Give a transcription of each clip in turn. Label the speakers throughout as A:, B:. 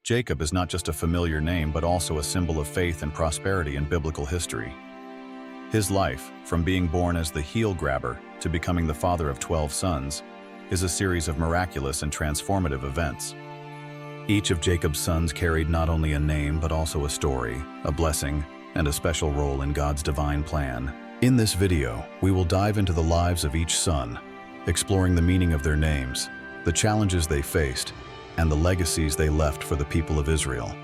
A: Jacob is not just a familiar name but also a symbol of faith and prosperity in biblical history. His life, from being born as the heel grabber to becoming the father of 12 sons, is a series of miraculous and transformative events. Each of Jacob's sons carried not only a name but also a story, a blessing, and a special role in God's divine plan. In this video, we will dive into the lives of each son, exploring the meaning of their names, the challenges they faced, and the legacies they left for the people of Israel.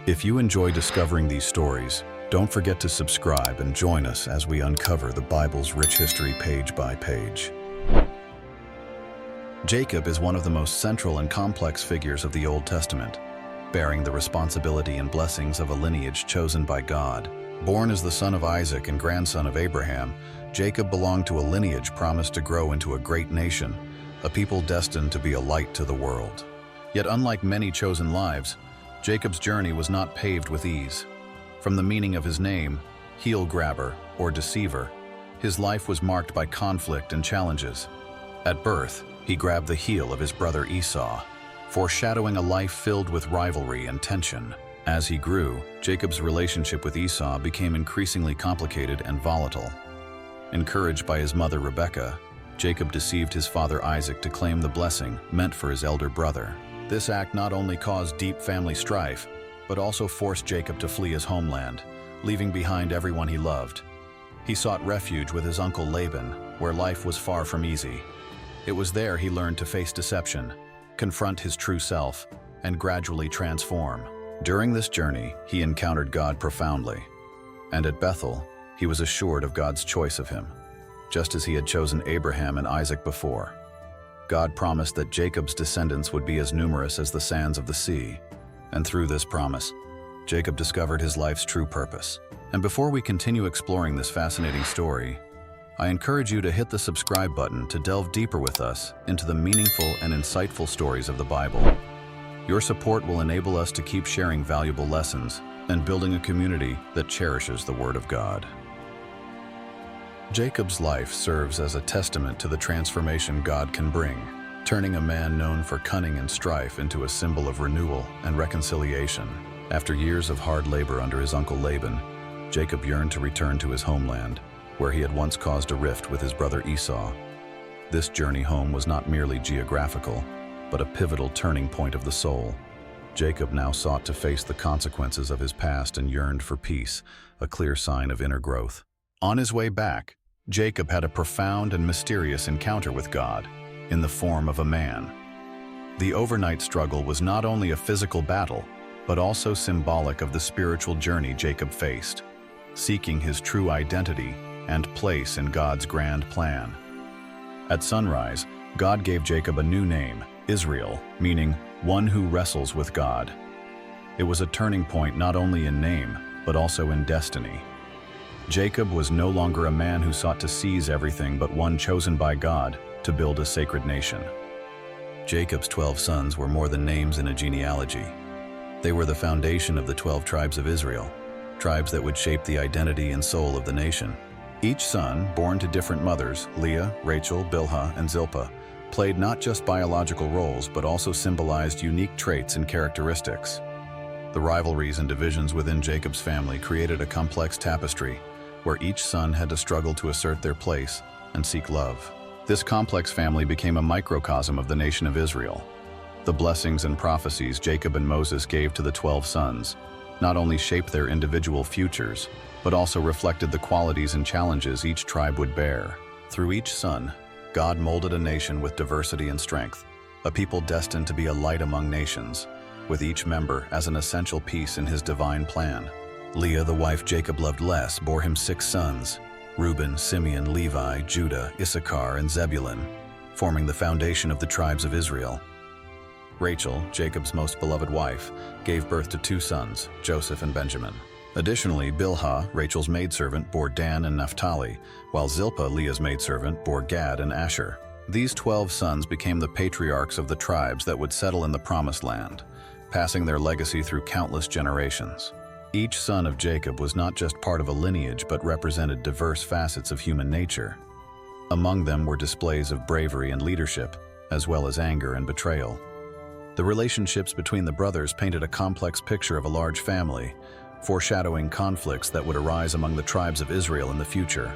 A: If you enjoy discovering these stories, don't forget to subscribe and join us as we uncover the Bible's rich history page by page. Jacob is one of the most central and complex figures of the Old Testament, bearing the responsibility and blessings of a lineage chosen by God. Born as the son of Isaac and grandson of Abraham, Jacob belonged to a lineage promised to grow into a great nation, a people destined to be a light to the world. Yet unlike many chosen lives, Jacob's journey was not paved with ease. From the meaning of his name, heel grabber or deceiver, his life was marked by conflict and challenges. At birth, he grabbed the heel of his brother Esau, foreshadowing a life filled with rivalry and tension. As he grew, Jacob's relationship with Esau became increasingly complicated and volatile. Encouraged by his mother Rebekah, Jacob deceived his father Isaac to claim the blessing meant for his elder brother. This act not only caused deep family strife, but also forced Jacob to flee his homeland, leaving behind everyone he loved. He sought refuge with his uncle Laban, where life was far from easy. It was there he learned to face deception, confront his true self, and gradually transform. During this journey, he encountered God profoundly, and at Bethel, he was assured of God's choice of him, just as he had chosen Abraham and Isaac before. God promised that Jacob's descendants would be as numerous as the sands of the sea, and through this promise, Jacob discovered his life's true purpose. And before we continue exploring this fascinating story, I encourage you to hit the subscribe button to delve deeper with us into the meaningful and insightful stories of the Bible. Your support will enable us to keep sharing valuable lessons and building a community that cherishes the Word of God. Jacob's life serves as a testament to the transformation God can bring, turning a man known for cunning and strife into a symbol of renewal and reconciliation. After years of hard labor under his uncle Laban, Jacob yearned to return to his homeland, where he had once caused a rift with his brother Esau. This journey home was not merely geographical, but a pivotal turning point of the soul. Jacob now sought to face the consequences of his past and yearned for peace, a clear sign of inner growth. On his way back, Jacob had a profound and mysterious encounter with God, in the form of a man. The overnight struggle was not only a physical battle, but also symbolic of the spiritual journey Jacob faced, seeking his true identity and place in God's grand plan. At sunrise, God gave Jacob a new name, Israel, meaning one who wrestles with God. It was a turning point not only in name, but also in destiny. Jacob was no longer a man who sought to seize everything, but one chosen by God to build a sacred nation. Jacob's 12 sons were more than names in a genealogy. They were the foundation of the 12 tribes of Israel, tribes that would shape the identity and soul of the nation. Each son, born to different mothers, Leah, Rachel, Bilhah, and Zilpah, played not just biological roles but also symbolized unique traits and characteristics. The rivalries and divisions within Jacob's family created a complex tapestry where each son had to struggle to assert their place and seek love. This complex family became a microcosm of the nation of Israel. The blessings and prophecies Jacob and Moses gave to the 12 sons not only shaped their individual futures, but also reflected the qualities and challenges each tribe would bear. Through each son, God molded a nation with diversity and strength, a people destined to be a light among nations, with each member as an essential piece in his divine plan. Leah, the wife Jacob loved less, bore him 6 sons, Reuben, Simeon, Levi, Judah, Issachar, and Zebulun, forming the foundation of the tribes of Israel. Rachel, Jacob's most beloved wife, gave birth to 2 sons, Joseph and Benjamin. Additionally, Bilhah, Rachel's maidservant, bore Dan and Naphtali, while Zilpah, Leah's maidservant, bore Gad and Asher. These 12 sons became the patriarchs of the tribes that would settle in the Promised Land, passing their legacy through countless generations. Each son of Jacob was not just part of a lineage but represented diverse facets of human nature. Among them were displays of bravery and leadership, as well as anger and betrayal. The relationships between the brothers painted a complex picture of a large family, foreshadowing conflicts that would arise among the tribes of Israel in the future.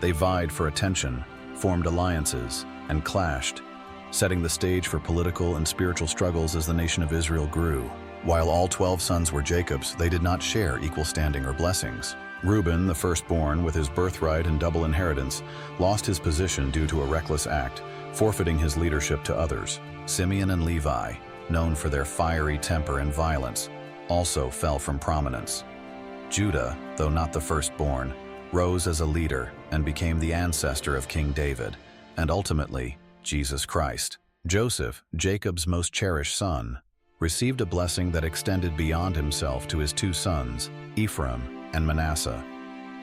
A: They vied for attention, formed alliances, and clashed, setting the stage for political and spiritual struggles as the nation of Israel grew. While all 12 sons were Jacob's, they did not share equal standing or blessings. Reuben, the firstborn, with his birthright and double inheritance, lost his position due to a reckless act, forfeiting his leadership to others. Simeon and Levi, known for their fiery temper and violence, also fell from prominence. Judah, though not the firstborn, rose as a leader and became the ancestor of King David, and ultimately, Jesus Christ. Joseph, Jacob's most cherished son, received a blessing that extended beyond himself to his two sons, Ephraim and Manasseh.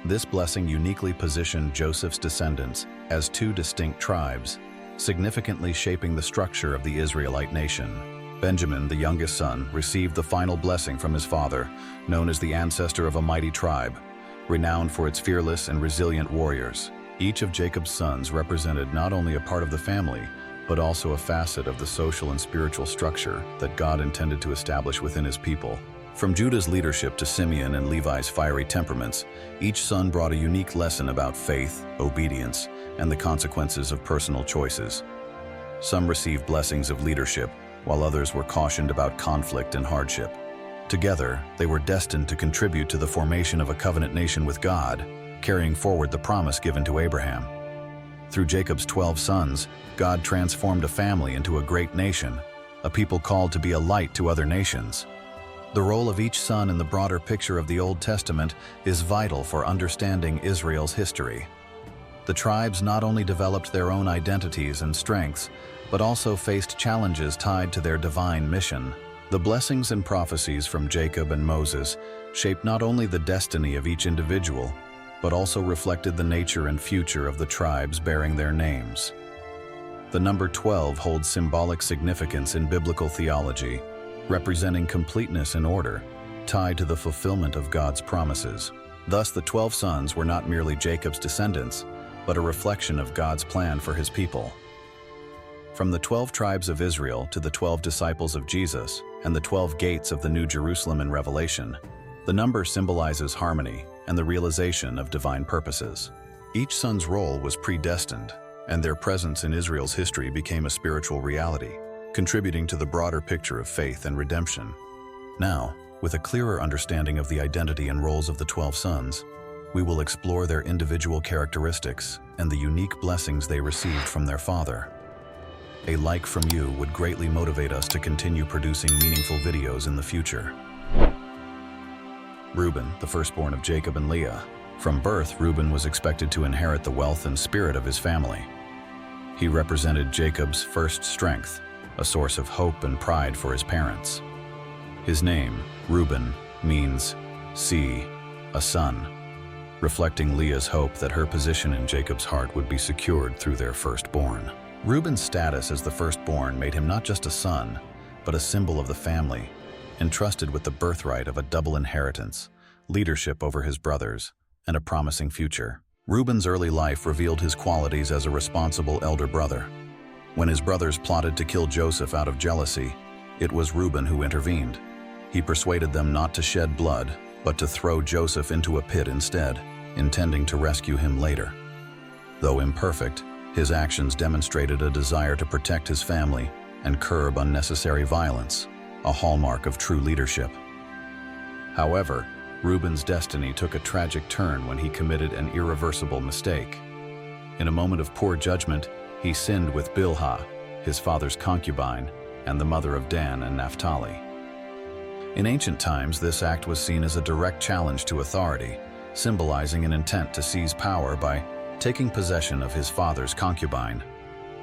A: This blessing uniquely positioned Joseph's descendants as two distinct tribes, significantly shaping the structure of the Israelite nation. Benjamin, the youngest son, received the final blessing from his father, known as the ancestor of a mighty tribe, renowned for its fearless and resilient warriors. Each of Jacob's sons represented not only a part of the family, but also a facet of the social and spiritual structure that God intended to establish within his people. From Judah's leadership to Simeon and Levi's fiery temperaments, each son brought a unique lesson about faith, obedience, and the consequences of personal choices. Some received blessings of leadership, while others were cautioned about conflict and hardship. Together, they were destined to contribute to the formation of a covenant nation with God, carrying forward the promise given to Abraham. Through Jacob's 12 sons, God transformed a family into a great nation, a people called to be a light to other nations. The role of each son in the broader picture of the Old Testament is vital for understanding Israel's history. The tribes not only developed their own identities and strengths, but also faced challenges tied to their divine mission. The blessings and prophecies from Jacob and Moses shaped not only the destiny of each individual, but also reflected the nature and future of the tribes bearing their names. The number 12 holds symbolic significance in biblical theology, representing completeness and order, tied to the fulfillment of God's promises. Thus, the 12 sons were not merely Jacob's descendants, but a reflection of God's plan for his people. From the 12 tribes of Israel to the 12 disciples of Jesus and the 12 gates of the New Jerusalem in Revelation, the number symbolizes harmony and the realization of divine purposes. Each son's role was predestined, and their presence in Israel's history became a spiritual reality, contributing to the broader picture of faith and redemption. Now, with a clearer understanding of the identity and roles of the 12 sons, we will explore their individual characteristics and the unique blessings they received from their father. A like from you would greatly motivate us to continue producing meaningful videos in the future. Reuben, the firstborn of Jacob and Leah. From birth, Reuben was expected to inherit the wealth and spirit of his family. He represented Jacob's first strength, a source of hope and pride for his parents. His name, Reuben, means "see, a son," reflecting Leah's hope that her position in Jacob's heart would be secured through their firstborn. Reuben's status as the firstborn made him not just a son, but a symbol of the family, entrusted with the birthright of a double inheritance, leadership over his brothers, and a promising future. Reuben's early life revealed his qualities as a responsible elder brother. When his brothers plotted to kill Joseph out of jealousy, it was Reuben who intervened. He persuaded them not to shed blood, but to throw Joseph into a pit instead, intending to rescue him later. Though imperfect, his actions demonstrated a desire to protect his family and curb unnecessary violence, a hallmark of true leadership. However, Reuben's destiny took a tragic turn when he committed an irreversible mistake. In a moment of poor judgment, he sinned with Bilhah, his father's concubine, and the mother of Dan and Naphtali. In ancient times, this act was seen as a direct challenge to authority, symbolizing an intent to seize power by taking possession of his father's concubine.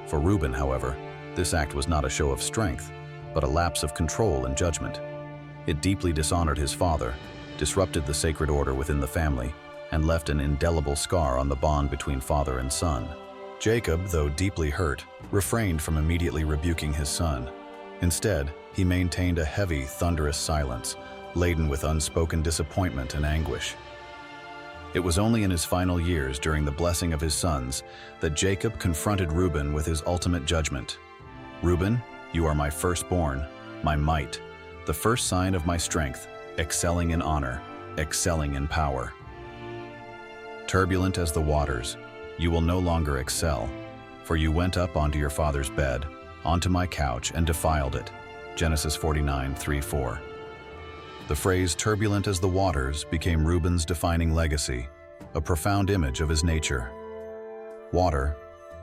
A: For Reuben, however, this act was not a show of strength, but a lapse of control and judgment. It deeply dishonored his father, disrupted the sacred order within the family, and left an indelible scar on the bond between father and son. Jacob, though deeply hurt, refrained from immediately rebuking his son. Instead, he maintained a heavy, thunderous silence, laden with unspoken disappointment and anguish. It was only in his final years, during the blessing of his sons, that Jacob confronted Reuben with his ultimate judgment. "Reuben, You are my firstborn, my might, the first sign of my strength, excelling in honor, excelling in power. Turbulent as the waters, you will no longer excel, for you went up onto your father's bed, onto my couch, and defiled it. Genesis 49:3-4. The phrase turbulent as the waters became Reuben's defining legacy, a profound image of his nature. Water,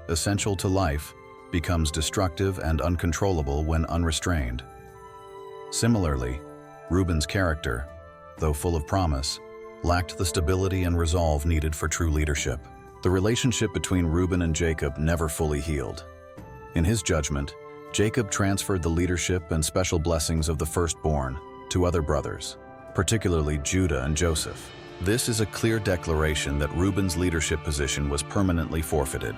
A: essential to life, becomes destructive and uncontrollable when unrestrained. Similarly, Reuben's character, though full of promise, lacked the stability and resolve needed for true leadership. The relationship between Reuben and Jacob never fully healed. In his judgment, Jacob transferred the leadership and special blessings of the firstborn to other brothers, particularly Judah and Joseph. This is a clear declaration that Reuben's leadership position was permanently forfeited.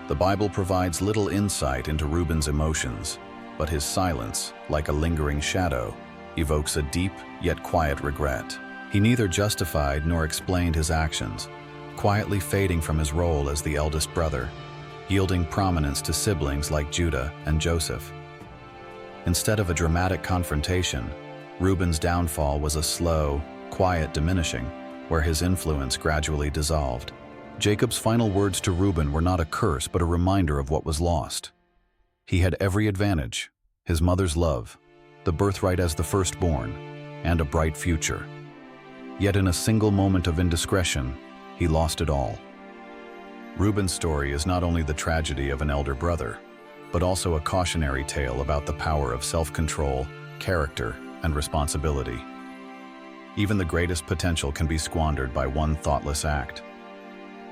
A: The Bible provides little insight into Reuben's emotions, but his silence, like a lingering shadow, evokes a deep yet quiet regret. He neither justified nor explained his actions, quietly fading from his role as the eldest brother, yielding prominence to siblings like Judah and Joseph. Instead of a dramatic confrontation, Reuben's downfall was a slow, quiet diminishing, where his influence gradually dissolved. Jacob's final words to Reuben were not a curse but a reminder of what was lost. He had every advantage: his mother's love, the birthright as the firstborn, and a bright future. Yet in a single moment of indiscretion, he lost it all. Reuben's story is not only the tragedy of an elder brother, but also a cautionary tale about the power of self-control, character, and responsibility. Even the greatest potential can be squandered by one thoughtless act.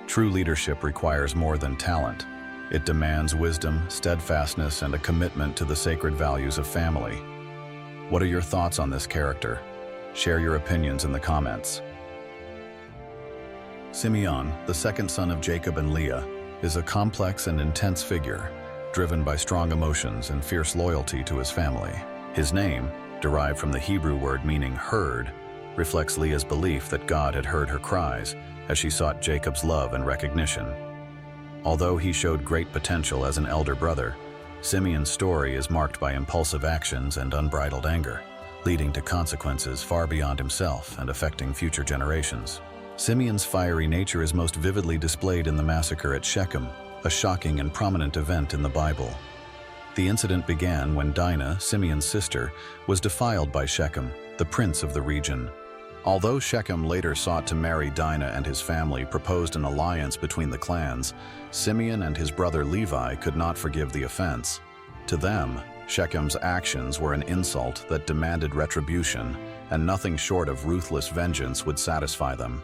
A: True leadership requires more than talent. It demands wisdom, steadfastness, and a commitment to the sacred values of family. What are your thoughts on this character? Share your opinions in the comments. Simeon, the second son of Jacob and Leah, is a complex and intense figure, driven by strong emotions and fierce loyalty to his family. His name, derived from the Hebrew word meaning heard, reflects Leah's belief that God had heard her cries as she sought Jacob's love and recognition. Although he showed great potential as an elder brother, Simeon's story is marked by impulsive actions and unbridled anger, leading to consequences far beyond himself and affecting future generations. Simeon's fiery nature is most vividly displayed in the massacre at Shechem, a shocking and prominent event in the Bible. The incident began when Dinah, Simeon's sister, was defiled by Shechem, the prince of the region. Although Shechem later sought to marry Dinah and his family proposed an alliance between the clans, Simeon and his brother Levi could not forgive the offense. To them, Shechem's actions were an insult that demanded retribution, and nothing short of ruthless vengeance would satisfy them.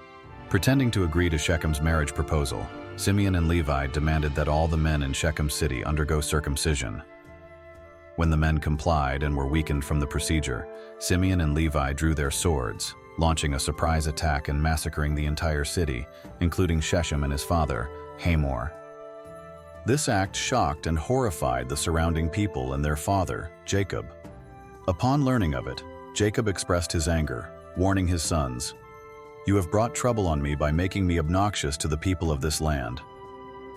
A: Pretending to agree to Shechem's marriage proposal, Simeon and Levi demanded that all the men in Shechem city undergo circumcision. When the men complied and were weakened from the procedure, Simeon and Levi drew their swords, launching a surprise attack and massacring the entire city, including Shechem and his father, Hamor. This act shocked and horrified the surrounding people and their father, Jacob. Upon learning of it, Jacob expressed his anger, warning his sons, "You have brought trouble on me by making me obnoxious to the people of this land.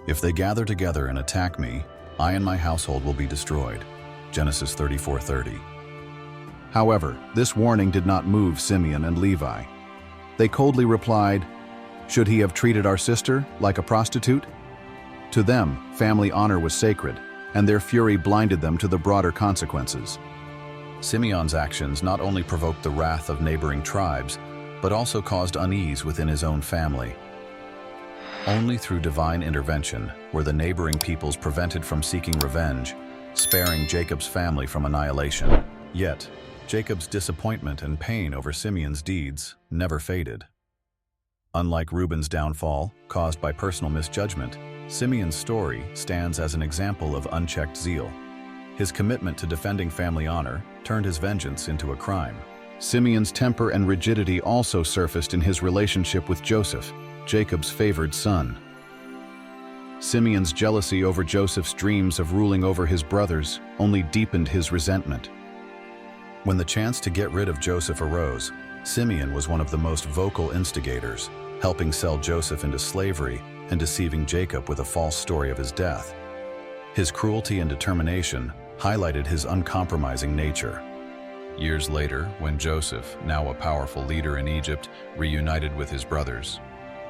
A: If they gather together and attack me, I and my household will be destroyed." Genesis 34:30. However, this warning did not move Simeon and Levi. They coldly replied, "Should he have treated our sister like a prostitute?" To them, family honor was sacred, and their fury blinded them to the broader consequences. Simeon's actions not only provoked the wrath of neighboring tribes, but also caused unease within his own family. Only through divine intervention were the neighboring peoples prevented from seeking revenge, sparing Jacob's family from annihilation. Yet, Jacob's disappointment and pain over Simeon's deeds never faded. Unlike Reuben's downfall, caused by personal misjudgment, Simeon's story stands as an example of unchecked zeal. His commitment to defending family honor turned his vengeance into a crime. Simeon's temper and rigidity also surfaced in his relationship with Joseph, Jacob's favored son. Simeon's jealousy over Joseph's dreams of ruling over his brothers only deepened his resentment. When the chance to get rid of Joseph arose, Simeon was one of the most vocal instigators, helping sell Joseph into slavery and deceiving Jacob with a false story of his death. His cruelty and determination highlighted his uncompromising nature. Years later, when Joseph, now a powerful leader in Egypt, reunited with his brothers,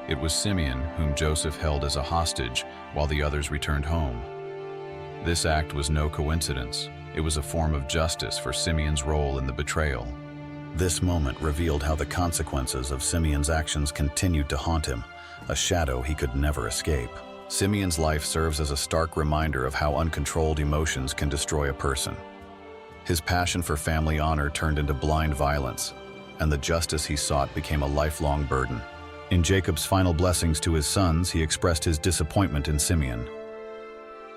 A: it was Simeon whom Joseph held as a hostage while the others returned home. This act was no coincidence. It was a form of justice for Simeon's role in the betrayal. This moment revealed how the consequences of Simeon's actions continued to haunt him, a shadow he could never escape. Simeon's life serves as a stark reminder of how uncontrolled emotions can destroy a person. His passion for family honor turned into blind violence, and the justice he sought became a lifelong burden. In Jacob's final blessings to his sons, he expressed his disappointment in Simeon.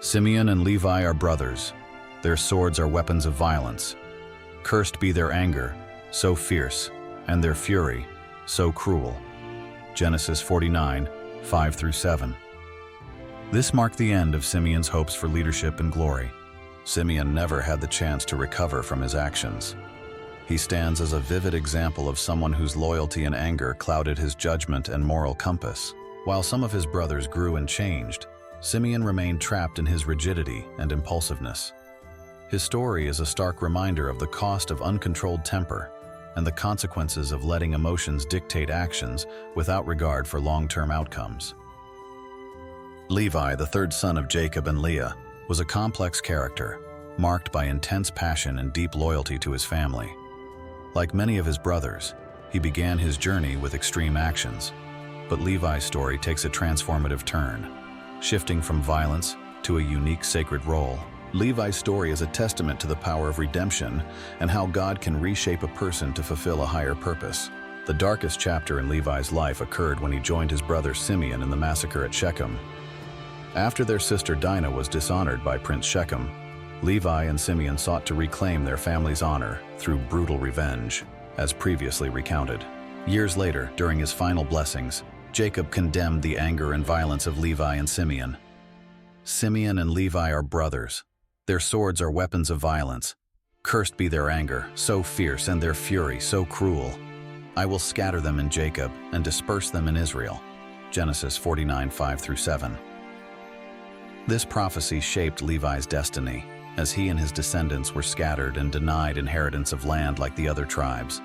A: Simeon and Levi are brothers. Their swords are weapons of violence. Cursed be their anger, so fierce, and their fury, so cruel. Genesis 49, 5-7. This marked the end of Simeon's hopes for leadership and glory. Simeon never had the chance to recover from his actions. He stands as a vivid example of someone whose loyalty and anger clouded his judgment and moral compass. While some of his brothers grew and changed, Simeon remained trapped in his rigidity and impulsiveness. His story is a stark reminder of the cost of uncontrolled temper and the consequences of letting emotions dictate actions without regard for long-term outcomes. Levi, the third son of Jacob and Leah, was a complex character, marked by intense passion and deep loyalty to his family. Like many of his brothers, he began his journey with extreme actions, but Levi's story takes a transformative turn, shifting from violence to a unique sacred role. Levi's story is a testament to the power of redemption and how God can reshape a person to fulfill a higher purpose. The darkest chapter in Levi's life occurred when he joined his brother Simeon in the massacre at Shechem. After their sister Dinah was dishonored by Prince Shechem, Levi and Simeon sought to reclaim their family's honor through brutal revenge, as previously recounted. Years later, during his final blessings, Jacob condemned the anger and violence of Levi and Simeon. Simeon and Levi are brothers. Their swords are weapons of violence. Cursed be their anger, so fierce, and their fury, so cruel. I will scatter them in Jacob and disperse them in Israel. Genesis 49, 5-7. This prophecy shaped Levi's destiny, as he and his descendants were scattered and denied inheritance of land like the other tribes.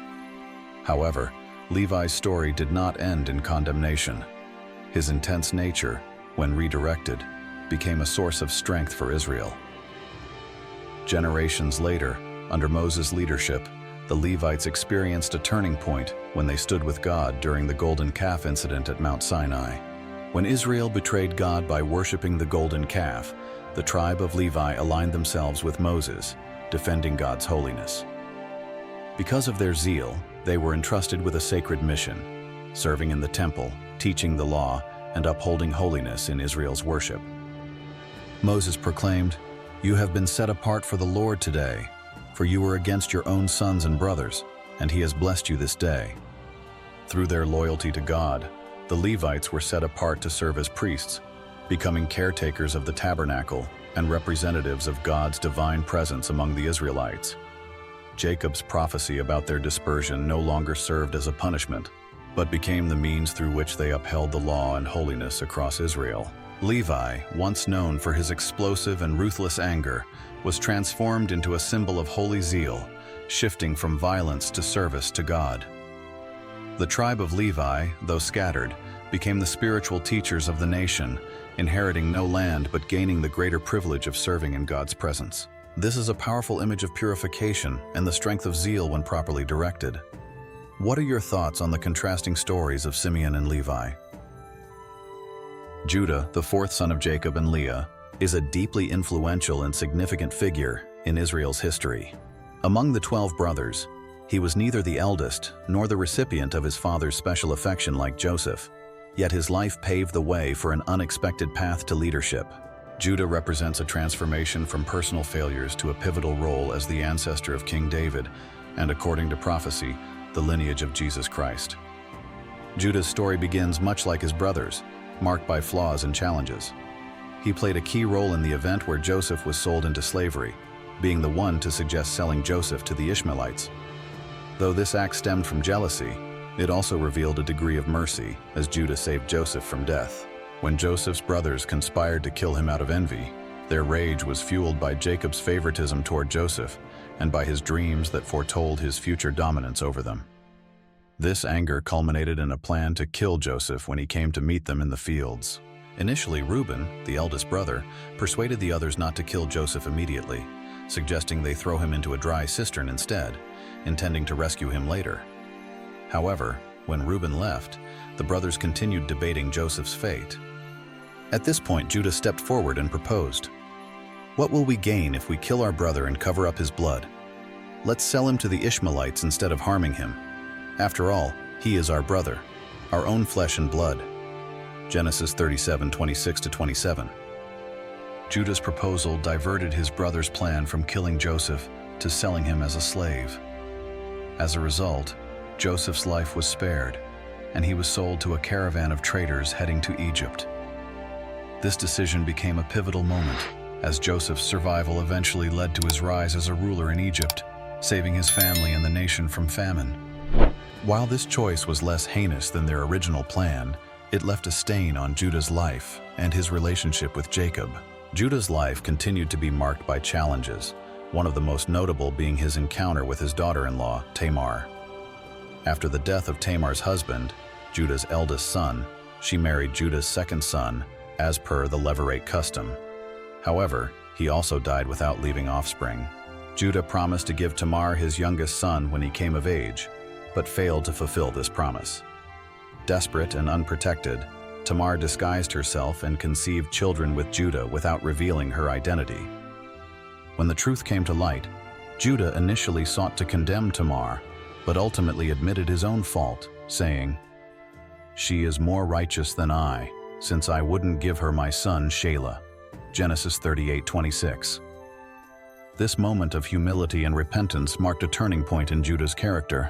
A: However, Levi's story did not end in condemnation. His intense nature, when redirected, became a source of strength for Israel. Generations later, under Moses' leadership, the Levites experienced a turning point when they stood with God during the golden calf incident at Mount Sinai. When Israel betrayed God by worshiping the golden calf, the tribe of Levi aligned themselves with Moses, defending God's holiness. Because of their zeal, they were entrusted with a sacred mission, serving in the temple, teaching the law, and upholding holiness in Israel's worship. Moses proclaimed, "You have been set apart for the Lord today, for you were against your own sons and brothers, and he has blessed you this day." Through their loyalty to God, the Levites were set apart to serve as priests, becoming caretakers of the tabernacle and representatives of God's divine presence among the Israelites. Jacob's prophecy about their dispersion no longer served as a punishment, but became the means through which they upheld the law and holiness across Israel. Levi, once known for his explosive and ruthless anger, was transformed into a symbol of holy zeal, shifting from violence to service to God. The tribe of Levi, though scattered, became the spiritual teachers of the nation, inheriting no land but gaining the greater privilege of serving in God's presence. This is a powerful image of purification and the strength of zeal when properly directed. What are your thoughts on the contrasting stories of Simeon and Levi? Judah, the fourth son of Jacob and Leah, is a deeply influential and significant figure in Israel's history. Among the 12 brothers, he was neither the eldest nor the recipient of his father's special affection like Joseph, yet his life paved the way for an unexpected path to leadership. Judah represents a transformation from personal failures to a pivotal role as the ancestor of King David and, according to prophecy, the lineage of Jesus Christ. Judah's story begins much like his brothers, marked by flaws and challenges. He played a key role in the event where Joseph was sold into slavery, being the one to suggest selling Joseph to the Ishmaelites. Though this act stemmed from jealousy, it also revealed a degree of mercy, as Judah saved Joseph from death. When Joseph's brothers conspired to kill him out of envy, Their rage was fueled by Jacob's favoritism toward Joseph and by his dreams that foretold his future dominance over them. This anger culminated in a plan to kill Joseph when he came to meet them in the fields. Initially, Reuben, the eldest brother, persuaded the others not to kill Joseph immediately, suggesting they throw him into a dry cistern instead, intending to rescue him later. However, when Reuben left, the brothers continued debating Joseph's fate. At this point, Judah stepped forward and proposed, "What will we gain if we kill our brother and cover up his blood? Let's sell him to the Ishmaelites instead of harming him. After all, he is our brother, our own flesh and blood." Genesis 37:26-27. Judah's proposal diverted his brother's plan from killing Joseph to selling him as a slave. As a result, Joseph's life was spared, and he was sold to a caravan of traders heading to Egypt. This decision became a pivotal moment, as Joseph's survival eventually led to his rise as a ruler in Egypt, saving his family and the nation from famine. While this choice was less heinous than their original plan, it left a stain on Judah's life and his relationship with Jacob. Judah's life continued to be marked by challenges, one of the most notable being his encounter with his daughter-in-law, Tamar. After the death of Tamar's husband, Judah's eldest son, she married Judah's second son, as per the Levirate custom. However, he also died without leaving offspring. Judah promised to give Tamar his youngest son when he came of age, but failed to fulfill this promise. Desperate and unprotected, Tamar disguised herself and conceived children with Judah without revealing her identity. When the truth came to light, Judah initially sought to condemn Tamar, but ultimately admitted his own fault, saying, "She is more righteous than I, since I wouldn't give her my son Shelah." Genesis 38:26. This moment of humility and repentance marked a turning point in Judah's character.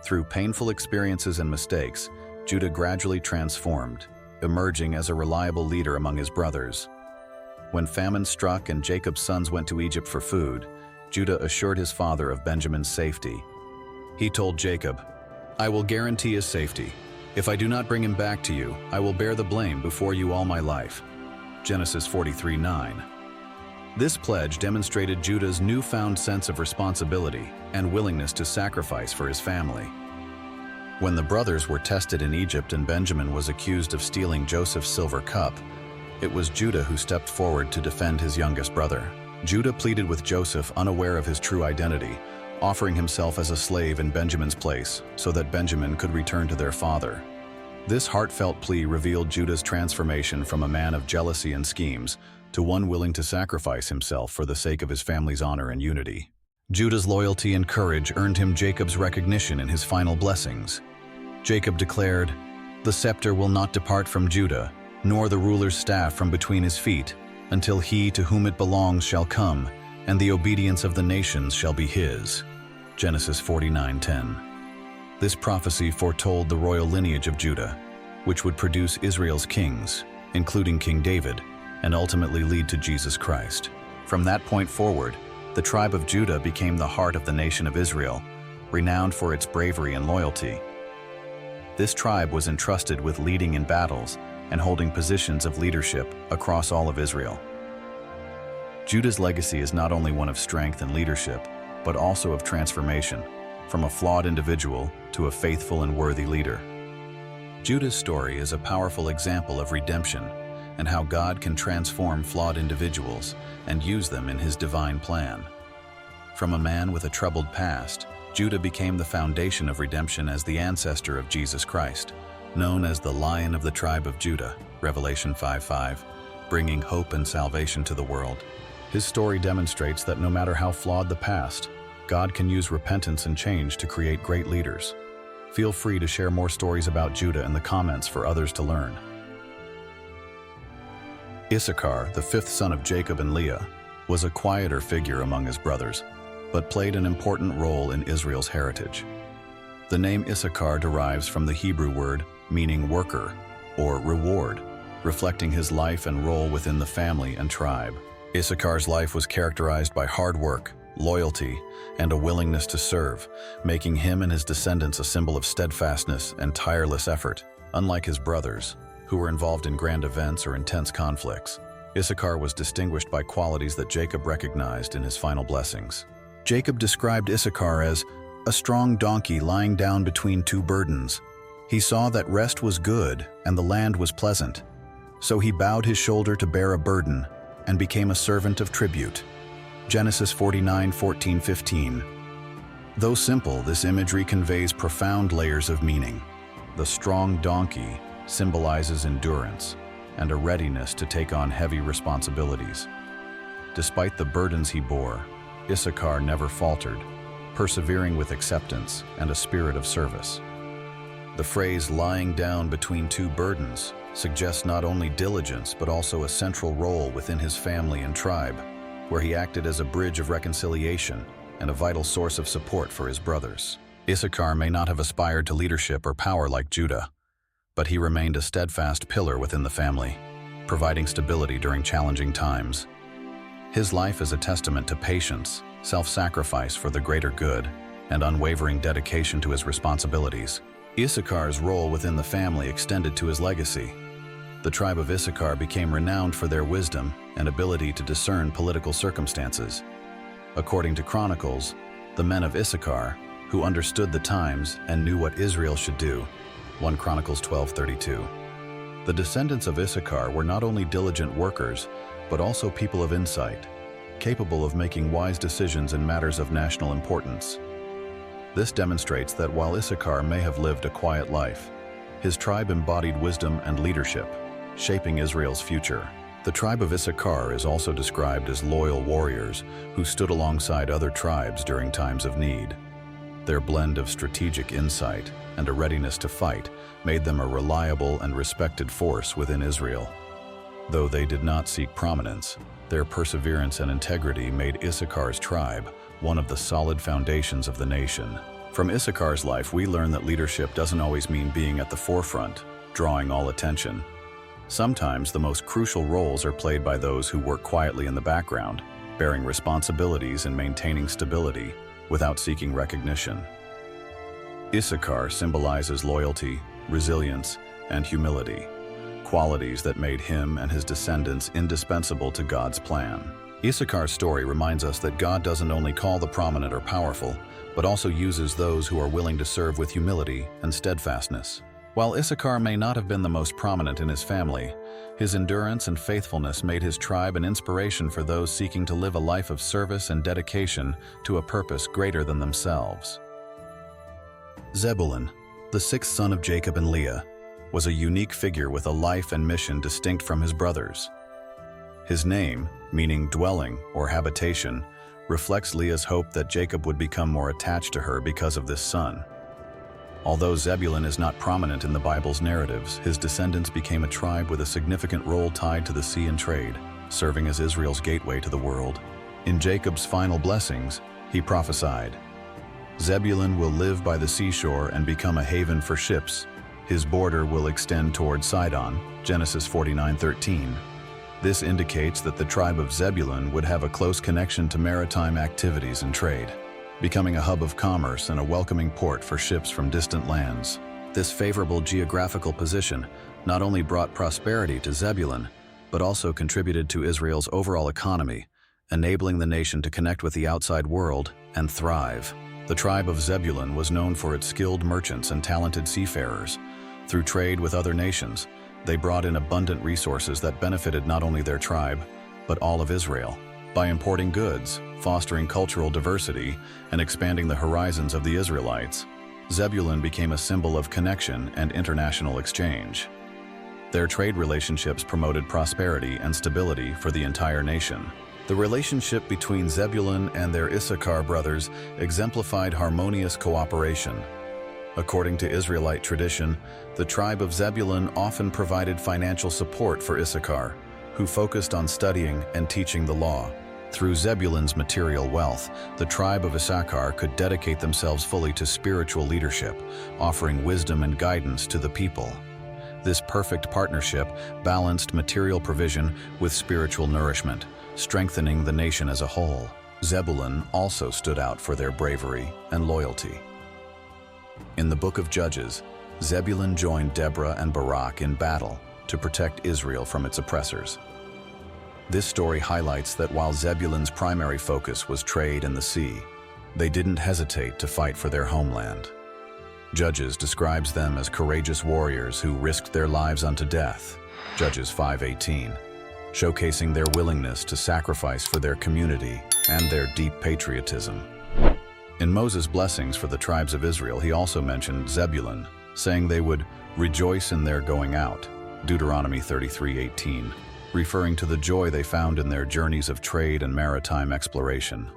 A: Through painful experiences and mistakes, Judah gradually transformed, emerging as a reliable leader among his brothers. When famine struck and Jacob's sons went to Egypt for food, Judah assured his father of Benjamin's safety. He told Jacob, "I will guarantee his safety. If I do not bring him back to you, I will bear the blame before you all my life." Genesis 43:9. This pledge demonstrated Judah's newfound sense of responsibility and willingness to sacrifice for his family. When the brothers were tested in Egypt and Benjamin was accused of stealing Joseph's silver cup, it was Judah who stepped forward to defend his youngest brother. Judah pleaded with Joseph, unaware of his true identity, offering himself as a slave in Benjamin's place so that Benjamin could return to their father. This heartfelt plea revealed Judah's transformation from a man of jealousy and schemes to one willing to sacrifice himself for the sake of his family's honor and unity. Judah's loyalty and courage earned him Jacob's recognition in his final blessings. Jacob declared, "The scepter will not depart from Judah, nor the ruler's staff from between his feet, until he to whom it belongs shall come, and the obedience of the nations shall be his." Genesis 49:10. This prophecy foretold the royal lineage of Judah, which would produce Israel's kings, including King David, and ultimately lead to Jesus Christ. From that point forward, the tribe of Judah became the heart of the nation of Israel, renowned for its bravery and loyalty. This tribe was entrusted with leading in battles and holding positions of leadership across all of Israel. Judah's legacy is not only one of strength and leadership, but also of transformation, from a flawed individual to a faithful and worthy leader. Judah's story is a powerful example of redemption and how God can transform flawed individuals and use them in his divine plan. From a man with a troubled past, Judah became the foundation of redemption as the ancestor of Jesus Christ, known as the Lion of the tribe of Judah, Revelation 5:5, bringing hope and salvation to the world. His story demonstrates that no matter how flawed the past, God can use repentance and change to create great leaders. Feel free to share more stories about Judah in the comments for others to learn. Issachar, the fifth son of Jacob and Leah, was a quieter figure among his brothers, but played an important role in Israel's heritage. The name Issachar derives from the Hebrew word meaning worker or reward, reflecting his life and role within the family and tribe. Issachar's life was characterized by hard work, loyalty, and a willingness to serve, making him and his descendants a symbol of steadfastness and tireless effort. Unlike his brothers, who were involved in grand events or intense conflicts, Issachar was distinguished by qualities that Jacob recognized in his final blessings. Jacob described Issachar as a strong donkey lying down between two burdens. He saw that rest was good and the land was pleasant. So he bowed his shoulder to bear a burden and became a servant of tribute. Genesis 49:14-15. Though simple, this imagery conveys profound layers of meaning. The strong donkey symbolizes endurance and a readiness to take on heavy responsibilities. Despite the burdens he bore, Issachar never faltered, persevering with acceptance and a spirit of service. The phrase "lying down between two burdens" suggests not only diligence but also a central role within his family and tribe, where he acted as a bridge of reconciliation and a vital source of support for his brothers. Issachar may not have aspired to leadership or power like Judah, but he remained a steadfast pillar within the family, providing stability during challenging times. His life is a testament to patience, self-sacrifice for the greater good, and unwavering dedication to his responsibilities. Issachar's role within the family extended to his legacy. The tribe of Issachar became renowned for their wisdom and ability to discern political circumstances. According to Chronicles, the men of Issachar, who understood the times and knew what Israel should do, 1 Chronicles 12:32. The descendants of Issachar were not only diligent workers, but also people of insight, capable of making wise decisions in matters of national importance. This demonstrates that while Issachar may have lived a quiet life, his tribe embodied wisdom and leadership, shaping Israel's future. The tribe of Issachar is also described as loyal warriors who stood alongside other tribes during times of need. Their blend of strategic insight and a readiness to fight made them a reliable and respected force within Israel. Though they did not seek prominence, their perseverance and integrity made Issachar's tribe one of the solid foundations of the nation. From Issachar's life, we learn that leadership doesn't always mean being at the forefront, drawing all attention. Sometimes the most crucial roles are played by those who work quietly in the background, bearing responsibilities and maintaining stability without seeking recognition. Issachar symbolizes loyalty, resilience, and humility, qualities that made him and his descendants indispensable to God's plan. Issachar's story reminds us that God doesn't only call the prominent or powerful, but also uses those who are willing to serve with humility and steadfastness. While Issachar may not have been the most prominent in his family, his endurance and faithfulness made his tribe an inspiration for those seeking to live a life of service and dedication to a purpose greater than themselves. Zebulun, the sixth son of Jacob and Leah, was a unique figure with a life and mission distinct from his brothers. His name, meaning dwelling or habitation, reflects Leah's hope that Jacob would become more attached to her because of this son. Although Zebulun is not prominent in the Bible's narratives, his descendants became a tribe with a significant role tied to the sea and trade, serving as Israel's gateway to the world. In Jacob's final blessings, he prophesied, "Zebulun will live by the seashore and become a haven for ships. His border will extend toward Sidon." Genesis 49:13. This indicates that the tribe of Zebulun would have a close connection to maritime activities and trade, becoming a hub of commerce and a welcoming port for ships from distant lands. This favorable geographical position not only brought prosperity to Zebulun, but also contributed to Israel's overall economy, enabling the nation to connect with the outside world and thrive. The tribe of Zebulun was known for its skilled merchants and talented seafarers. Through trade with other nations, they brought in abundant resources that benefited not only their tribe, but all of Israel. By importing goods, fostering cultural diversity, and expanding the horizons of the Israelites, Zebulun became a symbol of connection and international exchange. Their trade relationships promoted prosperity and stability for the entire nation. The relationship between Zebulun and their Issachar brothers exemplified harmonious cooperation. According to Israelite tradition, the tribe of Zebulun often provided financial support for Issachar, who focused on studying and teaching the law. Through Zebulun's material wealth, the tribe of Issachar could dedicate themselves fully to spiritual leadership, offering wisdom and guidance to the people. This perfect partnership balanced material provision with spiritual nourishment, strengthening the nation as a whole. Zebulun also stood out for their bravery and loyalty. In the book of Judges, Zebulun joined Deborah and Barak in battle to protect Israel from its oppressors. This story highlights that while Zebulun's primary focus was trade and the sea, they didn't hesitate to fight for their homeland. Judges describes them as courageous warriors who risked their lives unto death, Judges 5:18, showcasing their willingness to sacrifice for their community and their deep patriotism. In Moses' blessings for the tribes of Israel, he also mentioned Zebulun, saying they would rejoice in their going out, Deuteronomy 33:18, referring to the joy they found in their journeys of trade and maritime exploration.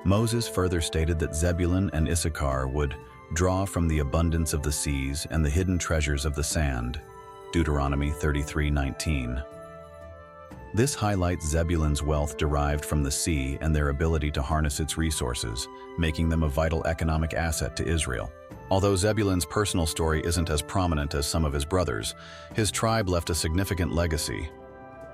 A: Moses further stated that Zebulun and Issachar would draw from the abundance of the seas and the hidden treasures of the sand, Deuteronomy 33:19. This highlights Zebulun's wealth derived from the sea and their ability to harness its resources, making them a vital economic asset to Israel. Although Zebulun's personal story isn't as prominent as some of his brothers, his tribe left a significant legacy.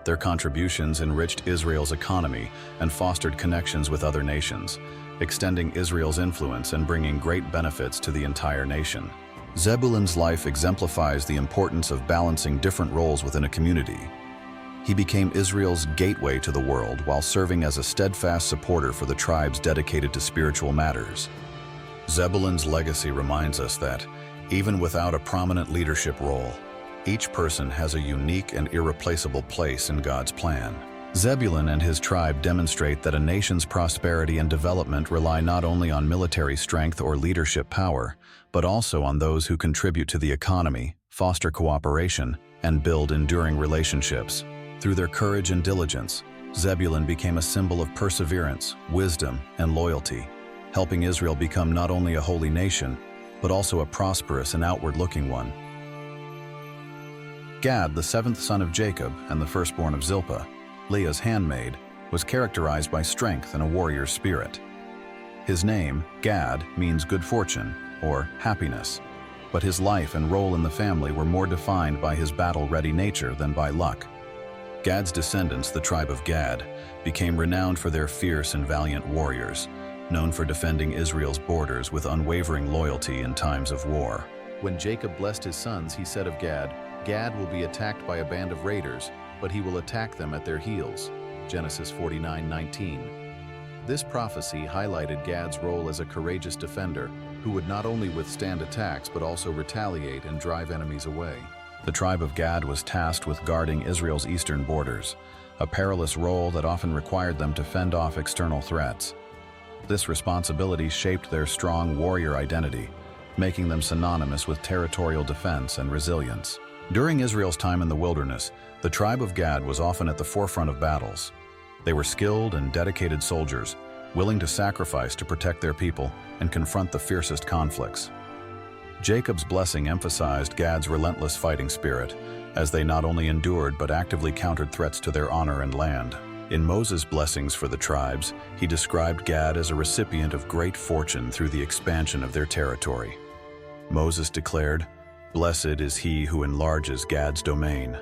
A: Their contributions enriched Israel's economy and fostered connections with other nations, extending Israel's influence and bringing great benefits to the entire nation. Zebulun's life exemplifies the importance of balancing different roles within a community. He became Israel's gateway to the world while serving as a steadfast supporter for the tribes dedicated to spiritual matters. Zebulun's legacy reminds us that, even without a prominent leadership role, each person has a unique and irreplaceable place in God's plan. Zebulun and his tribe demonstrate that a nation's prosperity and development rely not only on military strength or leadership power, but also on those who contribute to the economy, foster cooperation, and build enduring relationships. Through their courage and diligence, Zebulun became a symbol of perseverance, wisdom, and loyalty, helping Israel become not only a holy nation, but also a prosperous and outward-looking one. Gad, the seventh son of Jacob and the firstborn of Zilpah, Leah's handmaid, was characterized by strength and a warrior's spirit. His name, Gad, means good fortune, or happiness, but his life and role in the family were more defined by his battle-ready nature than by luck. Gad's descendants, the tribe of Gad, became renowned for their fierce and valiant warriors, known for defending Israel's borders with unwavering loyalty in times of war. When Jacob blessed his sons, he said of Gad, "Gad will be attacked by a band of raiders, but he will attack them at their heels." Genesis 49:19. This prophecy highlighted Gad's role as a courageous defender who would not only withstand attacks but also retaliate and drive enemies away. The tribe of Gad was tasked with guarding Israel's eastern borders, a perilous role that often required them to fend off external threats. This responsibility shaped their strong warrior identity, making them synonymous with territorial defense and resilience. During Israel's time in the wilderness, the tribe of Gad was often at the forefront of battles. They were skilled and dedicated soldiers, willing to sacrifice to protect their people and confront the fiercest conflicts. Jacob's blessing emphasized Gad's relentless fighting spirit, as they not only endured but actively countered threats to their honor and land. In Moses' blessings for the tribes, he described Gad as a recipient of great fortune through the expansion of their territory. Moses declared, "Blessed is he who enlarges Gad's domain.